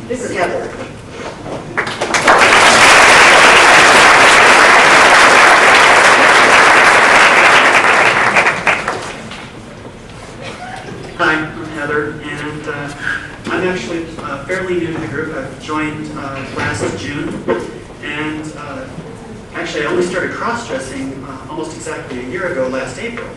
This is Heather. Hi, I'm Heather, and I'm actually fairly new to the group. I've joined last June, and actually I only started cross-dressing almost exactly a year ago, last April.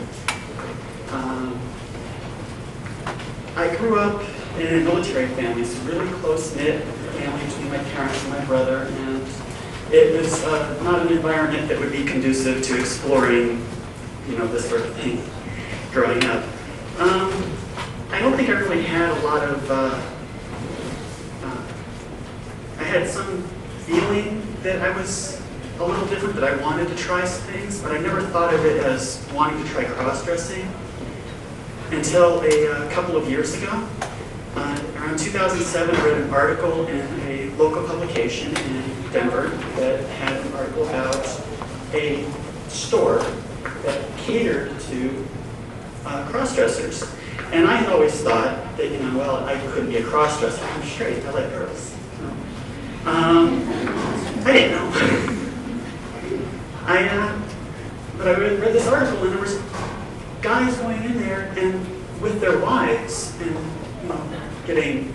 I grew up in a military family. It's a really close-knit family between my parents and my brother, and it was not an environment that would be conducive to exploring, this sort of thing growing up. I don't think I really had a lot of, I had some feeling that I was a little different, that I wanted to try some things, but I never thought of it as wanting to try cross-dressing until a couple of years ago. Around 2007, I read an article in a local publication in Denver that had an article about a store that catered to cross-dressers. And I had always thought that, well, I couldn't be a cross-dresser. I'm straight. I like girls. I didn't know. But I read this article, and there was guys going in there and with their wives and getting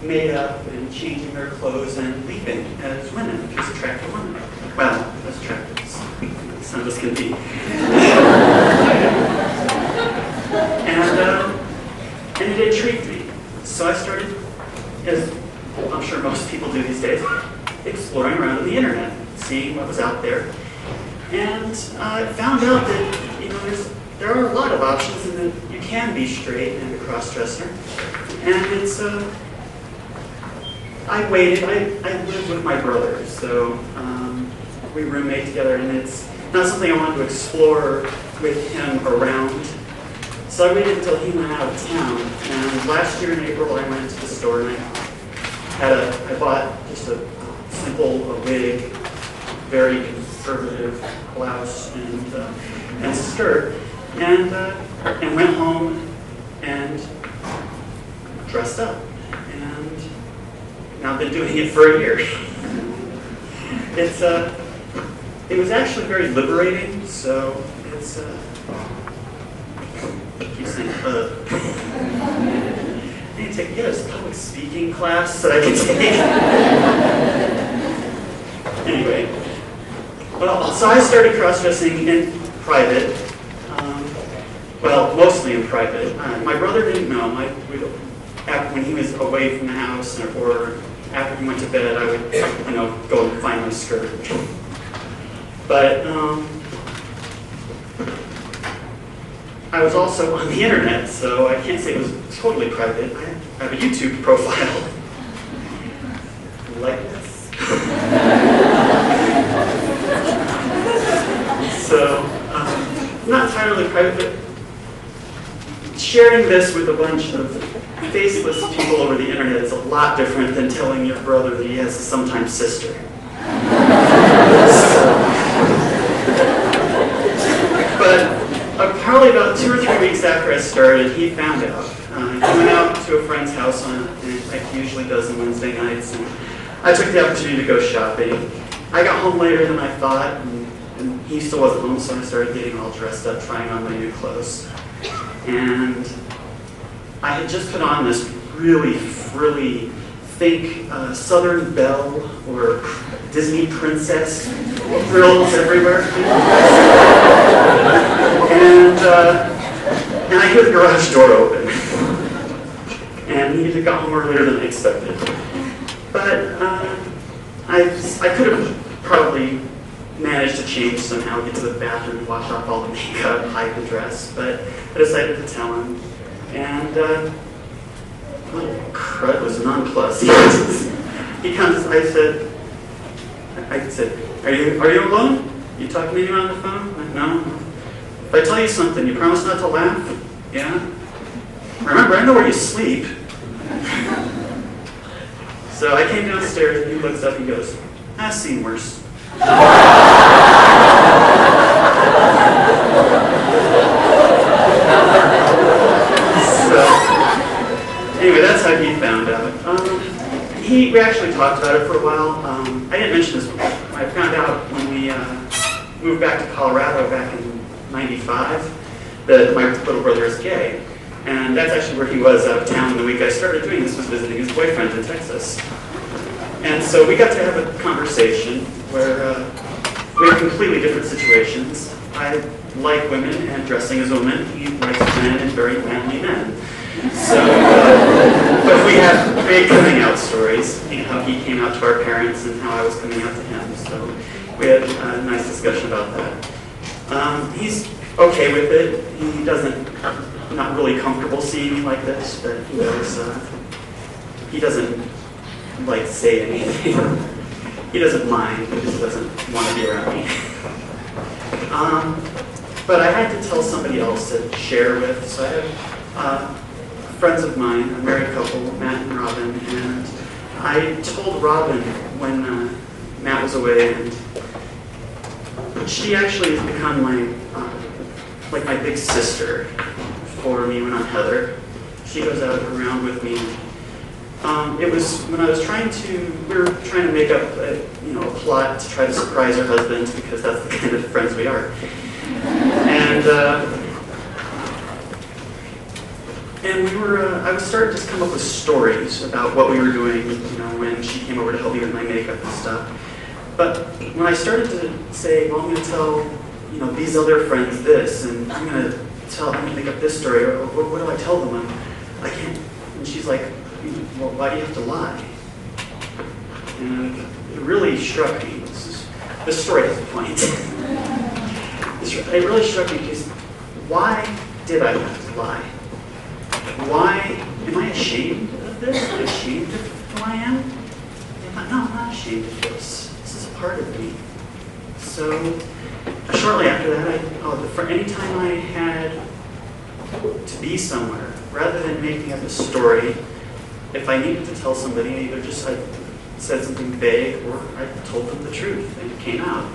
made up and changing their clothes and leaving as women, as attractive women. Well, as attractive as some of us can be. And it intrigued me. So I started, as I'm sure most people do these days, exploring around on the internet, seeing what was out there. And I found out that there are a lot of options, and that you can be straight and a cross-dresser. And it's, I waited. I lived with my brother, so we roommate together, and it's not something I wanted to explore with him around. So I waited until he went out of town, and last year in April I went to the store and I bought just a simple wig, very conservative blouse and skirt, and went home and dressed up, and now I've been doing it for a year. It was actually very liberating. So it's. I need to get a public speaking class that I can take. Anyway, well, so I started cross-dressing in private. Well, mostly in private. My brother didn't know. When he was away from the house, or after he went to bed, I would, go and find my skirt. But I was also on the internet, so I can't say it was totally private. I have a YouTube profile. Like this. So, not entirely private, but sharing this with a bunch of faceless people over the internet is a lot different than telling your brother that he has a sometime sister. But probably about 2 or 3 weeks after I started, he found out. He went out to a friend's house like he usually does on Wednesday nights, and I took the opportunity to go shopping. I got home later than I thought, and he still wasn't home, so I started getting all dressed up, trying on my new clothes. And I had just put on this really frilly, think Southern Belle or Disney princess frills everywhere. And I hear the garage door open. And he got home earlier than I expected. But I could have probably managed to change somehow, get to the bathroom, wash off all the makeup, hide the dress. But I decided to tell him. And little crud was nonplussed. He comes, I said, are you alone? You talking to anyone on the phone? I'm like, no. If I tell you something, you promise not to laugh? Yeah? Remember, I know where you sleep. So I came downstairs, and he looks up and goes, I've seen worse. So, anyway, that's how he found out. we actually talked about it for a while. I didn't mention this before. I found out when we moved back to Colorado back in '95 that my little brother is gay. And that's actually where he was out of town the week I started doing this, was visiting his boyfriend in Texas. And so we got to have a conversation where we have completely different situations. I like women and dressing as a woman. He likes men and very manly men. So, but we have big coming out stories, how he came out to our parents and how I was coming out to him. So we had a nice discussion about that. He's okay with it. He not really comfortable seeing me like this, but he doesn't like say anything. He doesn't mind, he just doesn't want to be around me. But I had to tell somebody else to share with, so I have friends of mine, a married couple, Matt and Robin, and I told Robin when Matt was away, and she actually has become like my big sister for me when I'm Heather. She goes out around with me. It was when I was we were trying to make up a plot to try to surprise her husband, because that's the kind of friends we are. And I was starting to come up with stories about what we were doing, when she came over to help me with my makeup and stuff. But when I started to say, well, I'm going to tell, these other friends this, and I'm going to make up this story, or what do I tell them? I can't. And she's like, well, why do you have to lie? And it really struck me. This story has a point. It really struck me because why did I have to lie? Why am I ashamed of this? Am I ashamed of who I am? No, I'm not ashamed of this. This is a part of me. So shortly after that, anytime I had to be somewhere, rather than making up a story, if I needed to tell somebody, either just I said something vague or I told them the truth and it came out.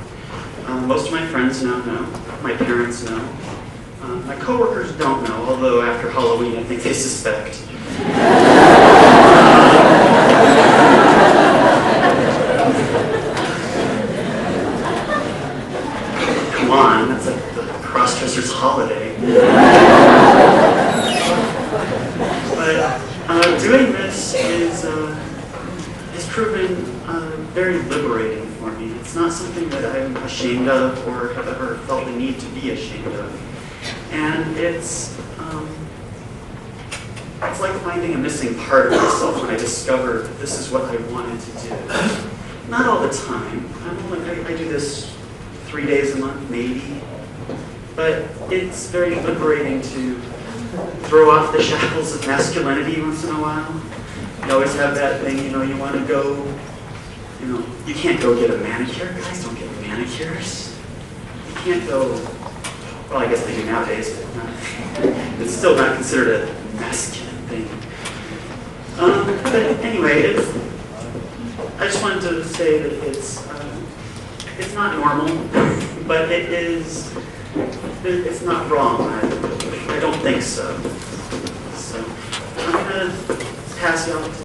Most of my friends now know. My parents know. My coworkers don't know, although after Halloween I think they suspect. Come on, that's like the cross-dresser's holiday. But doing this has proven very liberating for me. It's not something that I'm ashamed of or have ever felt the need to be ashamed of. And it's like finding a missing part of myself when I discovered that this is what I wanted to do. Not all the time. I do this 3 days a month, maybe. But it's very liberating to throw off the shackles of masculinity once in a while. You always have that thing, you want to go, you can't go get a manicure. Guys don't get manicures. You can't go, well, I guess they do nowadays, but it's still not considered a masculine thing. But anyway, I just wanted to say that it's not normal, but it's not wrong. I don't think so. So I'm going to pass you on.